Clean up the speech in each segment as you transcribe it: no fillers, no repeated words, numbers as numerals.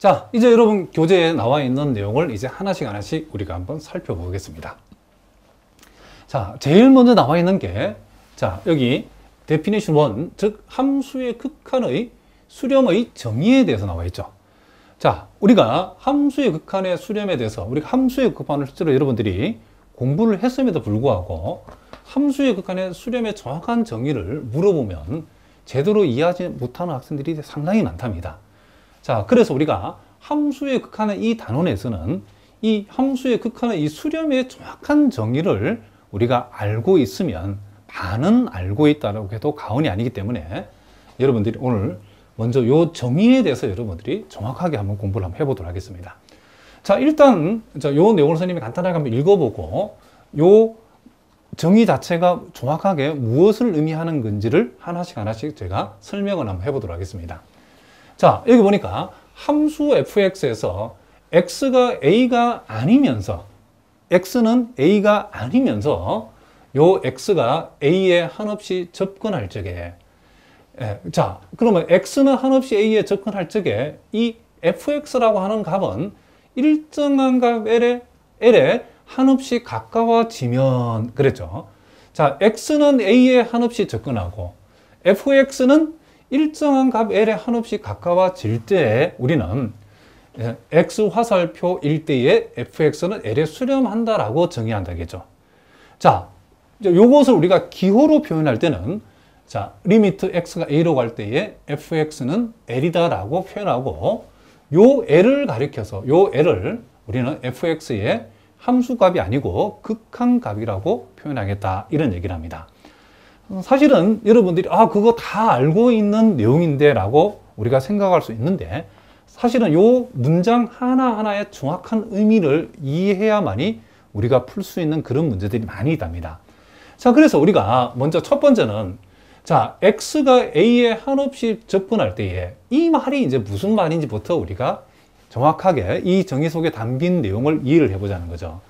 자, 이제 여러분 교재에 나와 있는 내용을 이제 하나씩 우리가 한번 살펴보겠습니다. 자, 제일 먼저 나와 있는 게, 자, 여기 definition 1, 즉 함수의 극한의 수렴의 정의에 대해서 나와 있죠. 자, 우리가 함수의 극한의 수렴에 대해서, 우리가 함수의 극한을 실제로 여러분들이 공부를 했음에도 불구하고 함수의 극한의 수렴의 정확한 정의를 물어보면 제대로 이해하지 못하는 학생들이 상당히 많답니다. 자, 그래서 우리가 함수의 극한의 이 단원에서는 이 함수의 극한의 이 수렴의 정확한 정의를 우리가 알고 있으면 반은 알고 있다고 해도 과언이 아니기 때문에 여러분들이 오늘 먼저 이 정의에 대해서 여러분들이 정확하게 한번 공부를 한번 해보도록 하겠습니다. 자, 일단 이 내용을 선생님이 간단하게 한번 읽어보고 이 정의 자체가 정확하게 무엇을 의미하는 건지를 하나씩 제가 설명을 한번 해보도록 하겠습니다. 자, 여기 보니까 함수 fx에서 x가 a가 아니면서, x는 a가 아니면서 요 x가 a에 한없이 접근할 적에, 자, 그러면 x는 한없이 a에 접근할 적에 이 fx라고 하는 값은 일정한 값 l에 한없이 가까워지면, 그랬죠. 자, x는 a에 한없이 접근하고 fx는 일정한 값 l에 한없이 가까워질 때 우리는 x 화살표일 때에 fx는 l에 수렴한다라고 정의한다겠죠. 자, 요것을 우리가 기호로 표현할 때는, 자, 리미트 x가 a로 갈 때에 fx는 l이다라고 표현하고, 요 l을 가리켜서 요 l을 우리는 fx의 함수값이 아니고 극한값이라고 표현하겠다, 이런 얘기를 합니다. 사실은 여러분들이 그거 다 알고 있는 내용인데 라고 우리가 생각할 수 있는데, 사실은 요 문장 하나하나의 정확한 의미를 이해해야만이 우리가 풀 수 있는 그런 문제들이 많이 있답니다. 자, 그래서 우리가 먼저 첫 번째는, 자, x가 a에 한없이 접근할 때에 이 말이 이제 무슨 말인지부터 우리가 정확하게 이 정의 속에 담긴 내용을 이해를 해보자는 거죠.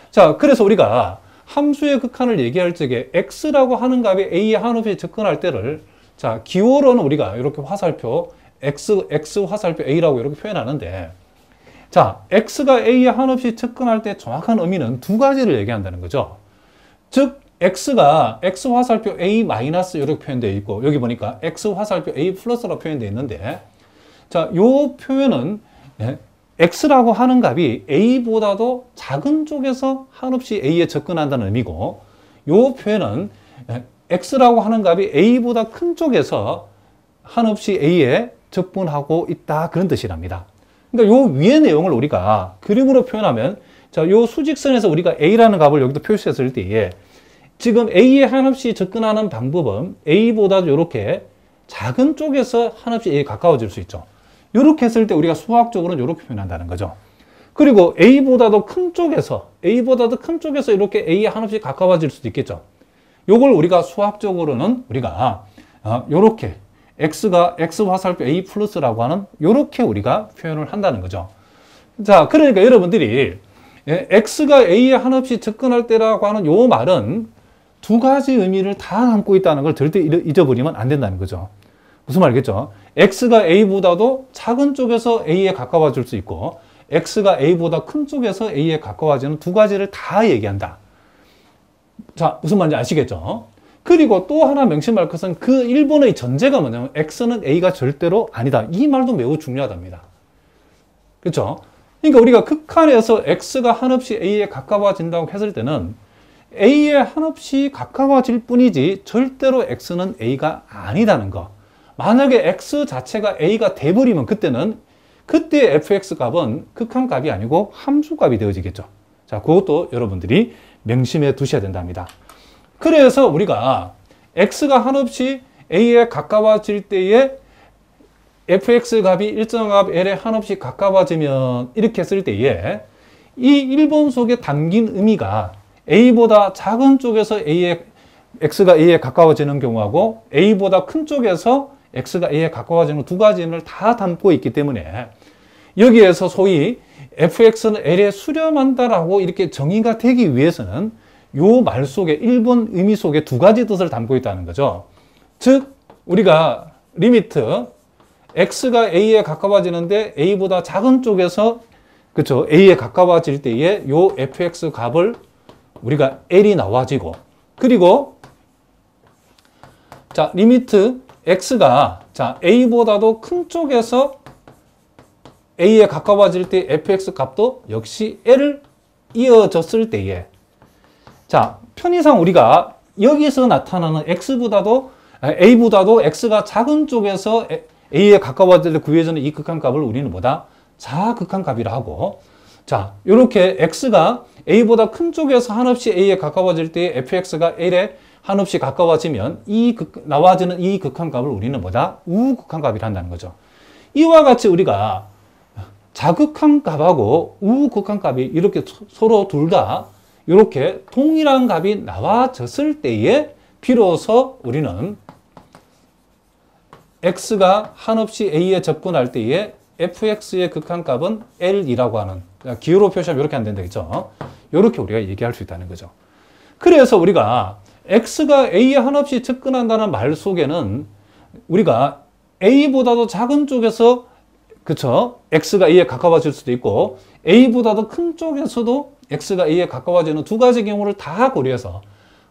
자, 그래서 우리가 함수의 극한을 얘기할 적에 x라고 하는 값이 a에 한없이 접근할 때를, 자, 기호로는 우리가 이렇게 화살표 x 화살표 a라고 이렇게 표현하는데, 자, x가 a에 한없이 접근할 때 정확한 의미는 두 가지를 얘기한다는 거죠. 즉 x가 x 화살표 a 마이너스 이렇게 표현되어 있고, 여기 보니까 x 화살표 a 플러스라고 표현되어 있는데, 자, 요 표현은 x라고 하는 값이 a보다도 작은 쪽에서 한없이 a에 접근한다는 의미고, 요 표현은 x라고 하는 값이 a보다 큰 쪽에서 한없이 a에 접근하고 있다, 그런 뜻이랍니다. 그러니까 요 위의 내용을 우리가 그림으로 표현하면, 자, 요 수직선에서 우리가 a라는 값을 여기도 표시했을 때에 지금 a에 한없이 접근하는 방법은 a보다도 이렇게 작은 쪽에서 한없이 a에 가까워질 수 있죠. 이렇게 했을 때 우리가 수학적으로는 이렇게 표현한다는 거죠. 그리고 a보다도 큰 쪽에서 이렇게 a에 한없이 가까워질 수도 있겠죠. 요걸 우리가 수학적으로는 우리가 요렇게 x가 x 화살표 a 플러스라고 하는 요렇게 우리가 표현을 한다는 거죠. 자, 그러니까 여러분들이 x가 a에 한없이 접근할 때라고 하는 요 말은 두 가지 의미를 다 담고 있다는 걸 절대 잊어버리면 안 된다는 거죠. 무슨 말이겠죠? x가 a보다도 작은 쪽에서 a에 가까워질 수 있고, x가 a보다 큰 쪽에서 a에 가까워지는 두 가지를 다 얘기한다. 자, 무슨 말인지 아시겠죠? 그리고 또 하나 명심할 것은 그 1번의 전제가 뭐냐면 x는 a가 절대로 아니다. 이 말도 매우 중요하답니다. 그렇죠? 그러니까 우리가 극한에서 x가 한없이 a에 가까워진다고 했을 때는 a에 한없이 가까워질 뿐이지 절대로 x는 a가 아니다는 거. 만약에 x 자체가 a가 돼버리면 그때 fx 값은 극한값이 아니고 함수값이 되어지겠죠. 자, 그것도 여러분들이 명심해 두셔야 된답니다. 그래서 우리가 x가 한없이 a에 가까워질 때에 fx 값이 일정 값 l에 한없이 가까워지면, 이렇게 했을 때에 이 1번 속에 담긴 의미가 a보다 작은 쪽에서 x가 a에 가까워지는 경우하고 a보다 큰 쪽에서 x가 a에 가까워지는 두 가지 의미를 다 담고 있기 때문에 여기에서 소위 fx는 l에 수렴한다라고 이렇게 정의가 되기 위해서는 요 말 속에 1번 의미 속에 두 가지 뜻을 담고 있다는 거죠. 즉 우리가 리미트 x가 a에 가까워지는데 a보다 작은 쪽에서 그쵸 a에 가까워질 때에 요 fx 값을 우리가 l이 나와지고 그리고 자 리미트 x가 자 a보다도 큰 쪽에서 a에 가까워질 때 fx 값도 역시 l을 이어졌을 때에 자 편의상 우리가 여기서 나타나는 a보다도 x가 작은 쪽에서 a에 가까워질 때 구해지는 이 극한값을 우리는 뭐다? 자극한값이라 하고 자 이렇게 x가 a보다 큰 쪽에서 한없이 a에 가까워질 때 fx가 l에 한없이 가까워지면 나와지는 이 극한값을 우리는 뭐다? 우극한값이라 한다는 거죠. 이와 같이 우리가 자극한 값하고 우극한값이 이렇게 서로 둘 다 이렇게 동일한 값이 나와졌을 때에 비로소 우리는 x가 한없이 a에 접근할 때에 fx의 극한값은 l이라고 하는 기호로 표시하면 이렇게 하면 된다겠죠. 이렇게 우리가 얘기할 수 있다는 거죠. 그래서 우리가 x가 a에 한없이 접근한다는 말 속에는 우리가 a보다도 작은 쪽에서 그쵸? x가 a에 가까워질 수도 있고 a보다도 큰 쪽에서도 x가 a에 가까워지는 두 가지 경우를 다 고려해서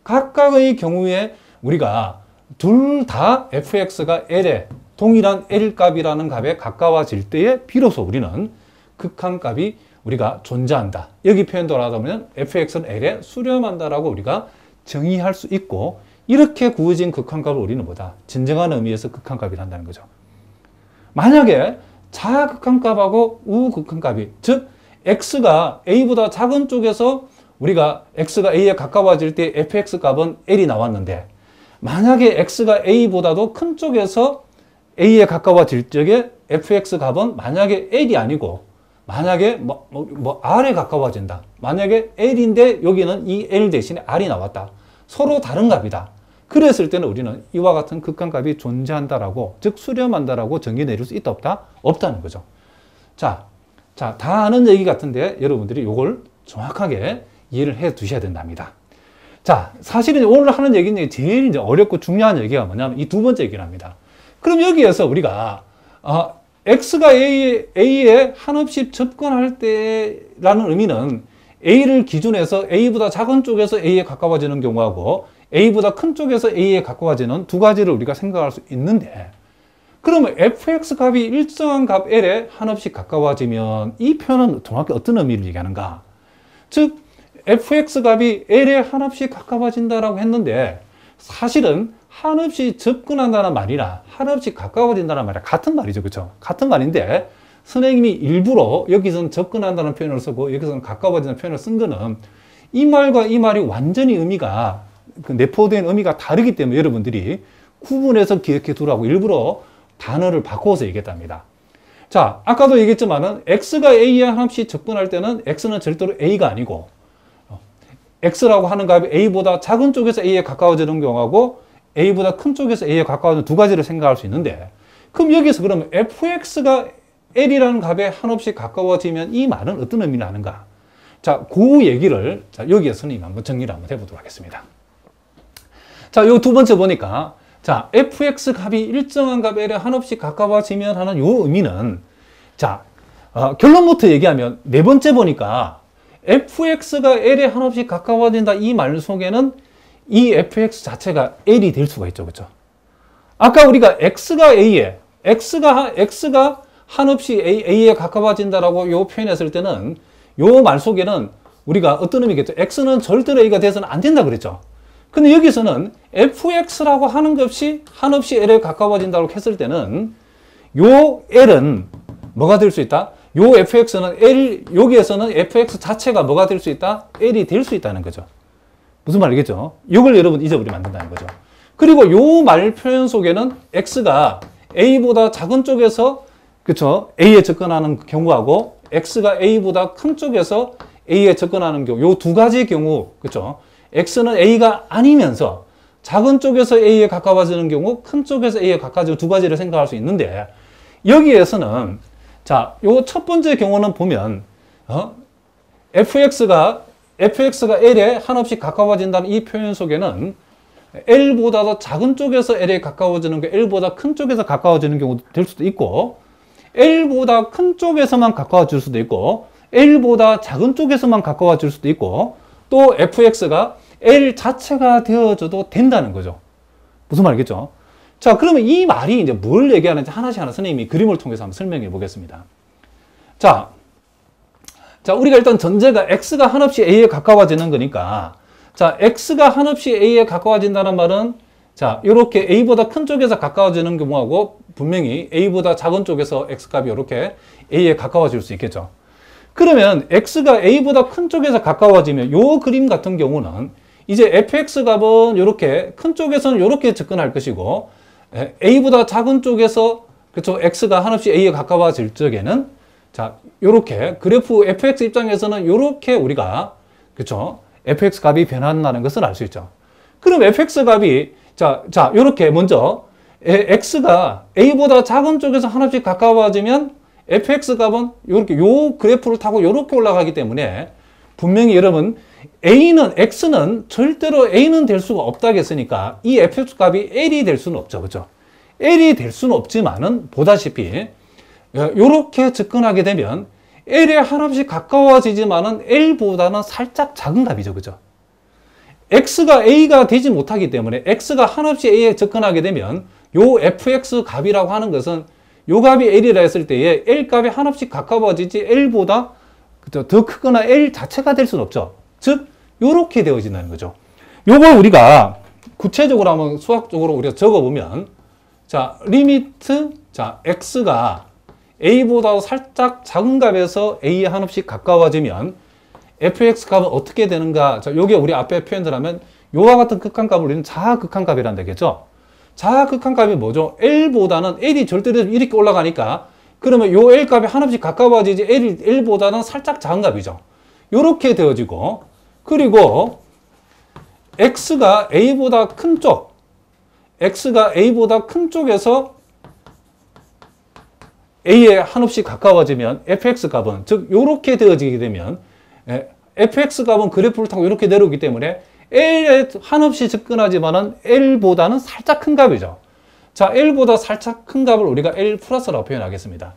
각각의 경우에 우리가 둘 다 fx가 l에 동일한 L값이라는 값에 가까워질 때에 비로소 우리는 극한값이 우리가 존재한다. 여기 표현대로 하다 보면 fx는 L에 수렴한다라고 우리가 정의할 수 있고 이렇게 구해진 극한값을 우리는 뭐다? 진정한 의미에서 극한값이라 한다는 거죠. 만약에 자극한값하고 우극한값이 즉 x가 a보다 작은 쪽에서 우리가 x가 a에 가까워질 때 fx 값은 L이 나왔는데 만약에 x가 a보다도 큰 쪽에서 a에 가까워질 적에 fx 값은 만약에 l이 아니고 만약에 r에 가까워진다. 만약에 l인데 여기는 이 l 대신에 r이 나왔다. 서로 다른 값이다. 그랬을 때는 우리는 이와 같은 극한값이 존재한다라고 즉 수렴한다라고 정의 내릴 수 있다 없다? 없다는 거죠. 자, 다 아는 얘기 같은데 여러분들이 이걸 정확하게 이해를 해 두셔야 된답니다. 자, 사실은 오늘 하는 얘기는 제일 이제 어렵고 중요한 얘기가 뭐냐면 이 두 번째 얘기를 합니다. 그럼 여기에서 우리가 x가 a에 한없이 접근할 때라는 의미는 a를 기준해서 a보다 작은 쪽에서 a에 가까워지는 경우하고 a보다 큰 쪽에서 a에 가까워지는 두 가지를 우리가 생각할 수 있는데 그러면 fx 값이 일정한 값 l에 한없이 가까워지면 이 표현은 정확히 어떤 의미를 얘기하는가? 즉 fx 값이 l에 한없이 가까워진다라고 했는데 사실은 한없이 접근한다는 말이나 한없이 가까워진다는 말이 같은 말이죠. 그렇죠? 같은 말인데 선생님이 일부러 여기서는 접근한다는 표현을 쓰고 여기서는 가까워지는 표현을 쓴 거는 이 말과 이 말이 완전히 의미가 내포된 의미가 다르기 때문에 여러분들이 구분해서 기억해 두라고 일부러 단어를 바꿔서 얘기했답니다. 자, 아까도 얘기했지만은 x가 a에 한없이 접근할 때는 x는 절대로 a가 아니고 x라고 하는 값이 a보다 작은 쪽에서 a에 가까워지는 경우하고 a보다 큰 쪽에서 a에 가까워지는 두 가지를 생각할 수 있는데 그럼 여기서 그러면 fx가 l이라는 값에 한없이 가까워지면 이 말은 어떤 의미를 하는가? 자, 그 얘기를 여기에 선생님 한번 정리를 한번 해보도록 하겠습니다. 자, 요 두 번째 보니까 자, fx 값이 일정한 값 l에 한없이 가까워지면 하는 요 의미는 자, 결론부터 얘기하면 네 번째 보니까 fx가 l에 한없이 가까워진다 이 말 속에는 이 fx 자체가 l이 될 수가 있죠. 그렇죠? 아까 우리가 x가 한없이 a에 가까워진다라고 요 표현했을 때는 요 말 속에는 우리가 어떤 의미겠죠? x는 절대로 a가 돼서는 안 된다 그랬죠. 근데 여기서는 fx라고 하는 것이 한없이 l에 가까워진다고 했을 때는 요 l은 뭐가 될 수 있다? 요 fx는 여기에서는 fx 자체가 뭐가 될 수 있다? l이 될 수 있다는 거죠. 무슨 말이겠죠? 이걸 여러분 잊어버리면 안 된다는 거죠. 그리고 요 말 표현 속에는 x가 a보다 작은 쪽에서 그쵸? a에 접근하는 경우하고 x가 a보다 큰 쪽에서 a에 접근하는 경우 요 두 가지 경우 그쵸? x는 a가 아니면서 작은 쪽에서 a에 가까워지는 경우 큰 쪽에서 a에 가까워지는 두 가지를 생각할 수 있는데 여기에서는 자, 요 첫 번째 경우는 보면 fx가 l에 한없이 가까워진다는 이 표현 속에는 L보다 더 작은 쪽에서 L에 가까워지는 게 L보다 큰 쪽에서 가까워지는 경우도 될 수도 있고, L보다 큰 쪽에서만 가까워질 수도 있고, L보다 작은 쪽에서만 가까워질 수도 있고, 또 fx가 L 자체가 되어져도 된다는 거죠. 무슨 말이겠죠? 자, 그러면 이 말이 이제 뭘 얘기하는지 하나씩 선생님이 그림을 통해서 한번 설명해 보겠습니다. 자, 우리가 일단 전제가 x가 한없이 a에 가까워지는 거니까, 자, x가 한없이 a에 가까워진다는 말은, 자, 이렇게 a보다 큰 쪽에서 가까워지는 경우하고 분명히 a보다 작은 쪽에서 x값이 이렇게 a에 가까워질 수 있겠죠. 그러면 x가 a보다 큰 쪽에서 가까워지면 요 그림 같은 경우는 이제 fx 값은 이렇게 큰 쪽에서는 이렇게 접근할 것이고, a보다 작은 쪽에서 그렇죠, x가 한없이 a에 가까워질 적에는, 자, 요렇게 그래프 fx 입장에서는 요렇게 우리가 그렇죠, fx 값이 변한다는 것을 알 수 있죠. 그럼 fx 값이 자, 요렇게 먼저 x가 a보다 작은 쪽에서 한없이 가까워지면 fx 값은 요렇게 요 그래프를 타고 요렇게 올라가기 때문에 분명히 여러분 x는 절대로 a는 될 수가 없다겠으니까 이 fx 값이 l이 될 수는 없죠. 그렇죠? l이 될 수는 없지만은 보다시피 요렇게 접근하게 되면 L에 한없이 가까워지지만은 L보다는 살짝 작은 값이죠. 그죠? X가 A가 되지 못하기 때문에 X가 한없이 A에 접근하게 되면 요 fx 값이라고 하는 것은 요 값이 L이라 했을 때에 L 값이 한없이 가까워지지 L보다 더 크거나 L 자체가 될 수는 없죠. 즉, 요렇게 되어진다는 거죠. 요걸 우리가 구체적으로 한번 수학적으로 우리가 적어보면, 자, 리미트, 자, X가 A보다 살짝 작은 값에서 A에 한없이 가까워지면 fx 값은 어떻게 되는가? 자, 요게 우리 앞에 표현을 하면 요와 같은 극한값을 우리는 자극한값이란 되겠죠? 자극한값이 뭐죠? L보다는 L이 절대로 이렇게 올라가니까 그러면 요 L 값이 한없이 가까워지지 L보다는 살짝 작은 값이죠. 요렇게 되어지고, 그리고 X가 A보다 큰 쪽, X가 A보다 큰 쪽에서 A에 한없이 가까워지면 fx 값은, 즉 요렇게 되어지게 되면 fx 값은 그래프를 타고 이렇게 내려오기 때문에 L에 한없이 접근하지만은 L보다는 살짝 큰 값이죠. 자, L보다 살짝 큰 값을 우리가 L 플러스라고 표현하겠습니다.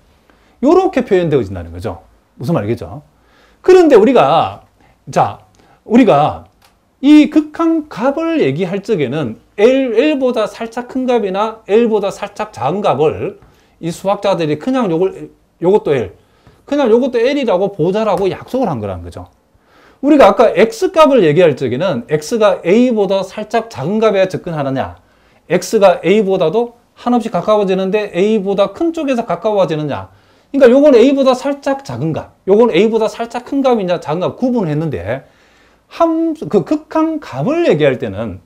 요렇게 표현되어진다는 거죠. 무슨 말이겠죠? 그런데 우리가 이 극한 값을 얘기할 적에는 L보다 살짝 큰 값이나 L보다 살짝 작은 값을 이 수학자들이 그냥 요것도 L, 그냥 요것도 L이라고 보자라고 약속을 한 거라는 거죠. 우리가 아까 X값을 얘기할 적에는 X가 A보다 살짝 작은 값에 접근하느냐, X가 A보다도 한없이 가까워지는데 A보다 큰 쪽에서 가까워지느냐. 그러니까 요건 A보다 살짝 작은 값, 요건 A보다 살짝 큰 값이냐, 작은 값 구분을 했는데, 그 극한 값을 얘기할 때는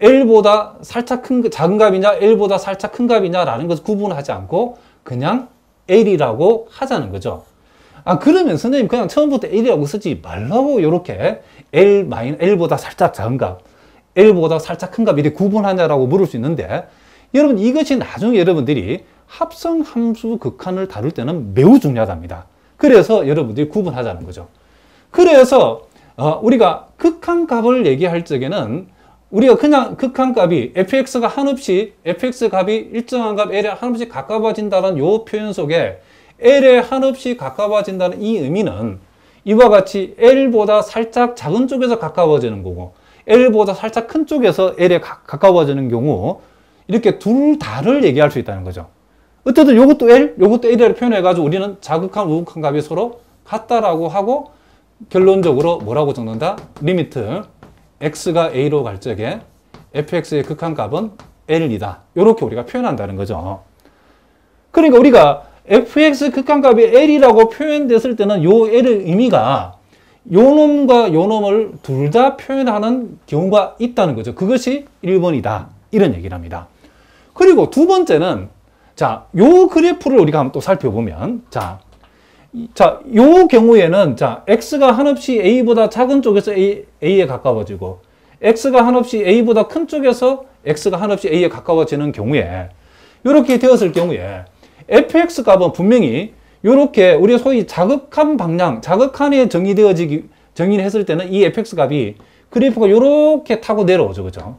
L보다 살짝 작은 값이냐, L보다 살짝 큰 값이냐라는 것을 구분하지 않고 그냥 L이라고 하자는 거죠. 아, 그러면 선생님 그냥 처음부터 L이라고 쓰지 말라고 이렇게 L보다 살짝 작은 값, L보다 살짝 큰 값 이렇게 구분하냐라고 물을 수 있는데, 여러분 이것이 나중에 여러분들이 합성함수 극한을 다룰 때는 매우 중요하답니다. 그래서 여러분들이 구분하자는 거죠. 그래서 우리가 극한 값을 얘기할 적에는 우리가 그냥 극한값이 fx가 한없이 fx 값이 일정한 값 L에 한없이 가까워진다는 요 표현 속에 L에 한없이 가까워진다는 이 의미는 이와 같이 L보다 살짝 작은 쪽에서 가까워지는 거고 L보다 살짝 큰 쪽에서 L에 가까워지는 경우 이렇게 둘 다를 얘기할 수 있다는 거죠. 어쨌든 요것도 L, 요것도 L이라고 표현해가지고 우리는 자극한, 우극한 값이 서로 같다라고 하고 결론적으로 뭐라고 적는다? 리미트 x가 a로 갈 적에 fx의 극한값은 l이다. 이렇게 우리가 표현한다는 거죠. 그러니까 우리가 fx 극한값이 l이라고 표현됐을 때는 요 l의 의미가 요 놈과 요 놈을 둘 다 표현하는 경우가 있다는 거죠. 그것이 1번이다. 이런 얘기를 합니다. 그리고 두 번째는 요 그래프를 우리가 한번 또 살펴보면 요 경우에는 x가 한없이 a보다 작은 쪽에서 a에 가까워지고 x가 한없이 a보다 큰 쪽에서 x가 한없이 a에 가까워지는 경우에 이렇게 되었을 경우에 fx 값은 분명히 이렇게 우리 소위 자극한 방향, 자극한에 정의했을 때는 이 fx 값이 그래프가 이렇게 타고 내려오죠. 그죠?